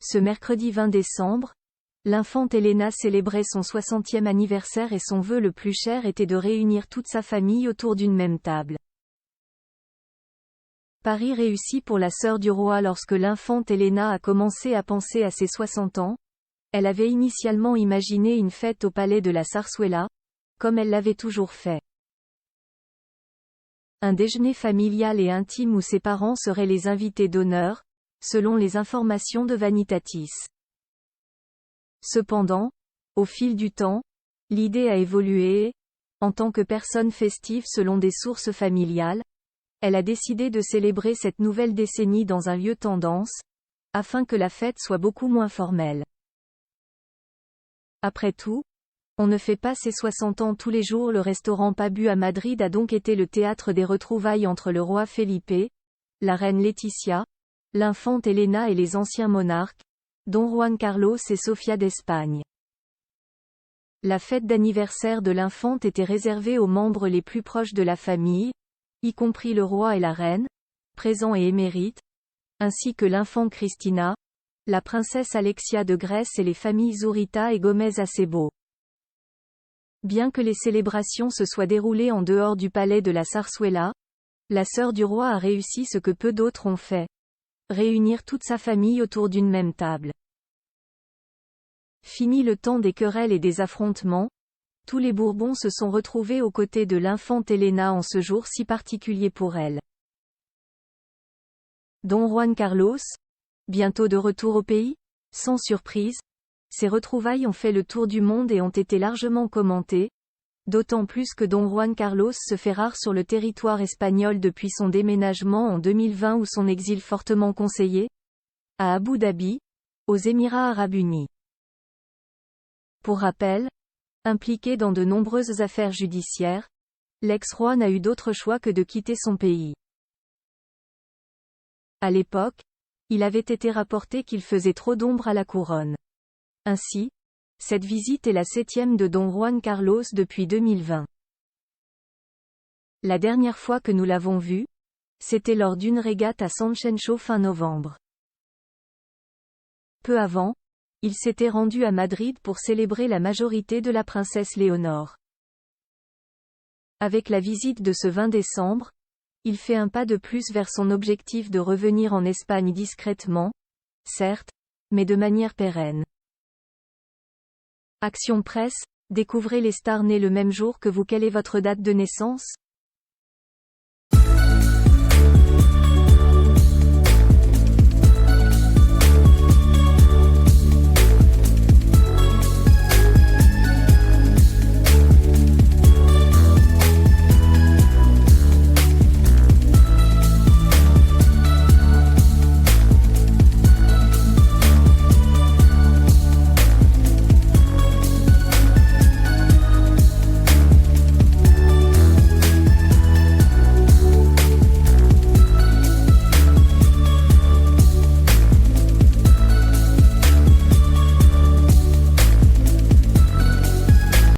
Ce mercredi 20 décembre, l'infante Elena célébrait son 60e anniversaire et son vœu le plus cher était de réunir toute sa famille autour d'une même table. Pari réussi pour la sœur du roi lorsque l'infante Elena a commencé à penser à ses 60 ans. Elle avait initialement imaginé une fête au palais de la Zarzuela, comme elle l'avait toujours fait. Un déjeuner familial et intime où ses parents seraient les invités d'honneur, selon les informations de Vanitatis. Cependant, au fil du temps, l'idée a évolué et, en tant que personne festive selon des sources familiales, elle a décidé de célébrer cette nouvelle décennie dans un lieu tendance, afin que la fête soit beaucoup moins formelle. Après tout, on ne fait pas ses 60 ans tous les jours. Le restaurant Pabu à Madrid a donc été le théâtre des retrouvailles entre le roi Felipe, la reine Laetitia, l'infante Elena et les anciens monarques, Don Juan Carlos et Sofia d'Espagne. La fête d'anniversaire de l'infante était réservée aux membres les plus proches de la famille, y compris le roi et la reine, présents et émérites, ainsi que l'infante Cristina, la princesse Alexia de Grèce et les familles Zurita et Gomez Acebo. Bien que les célébrations se soient déroulées en dehors du palais de la Zarzuela, la sœur du roi a réussi ce que peu d'autres ont fait. Réunir toute sa famille autour d'une même table. Fini le temps des querelles et des affrontements, tous les Bourbons se sont retrouvés aux côtés de l'infante Elena en ce jour si particulier pour elle. Don Juan Carlos, bientôt de retour au pays? Sans surprise, ces retrouvailles ont fait le tour du monde et ont été largement commentées, d'autant plus que Don Juan Carlos se fait rare sur le territoire espagnol depuis son déménagement en 2020 ou son exil fortement conseillé, à Abu Dhabi, aux Émirats arabes unis. Pour rappel, impliqué dans de nombreuses affaires judiciaires, l'ex-roi n'a eu d'autre choix que de quitter son pays. À l'époque, il avait été rapporté qu'il faisait trop d'ombre à la couronne. Ainsi, cette visite est la 7e de Don Juan Carlos depuis 2020. La dernière fois que nous l'avons vu, c'était lors d'une régate à Sanxenxo fin novembre. Peu avant, il s'était rendu à Madrid pour célébrer la majorité de la princesse Léonore. Avec la visite de ce 20 décembre, il fait un pas de plus vers son objectif de revenir en Espagne discrètement, certes, mais de manière pérenne. Action Presse, découvrez les stars nées le même jour que vous. Quelle est votre date de naissance?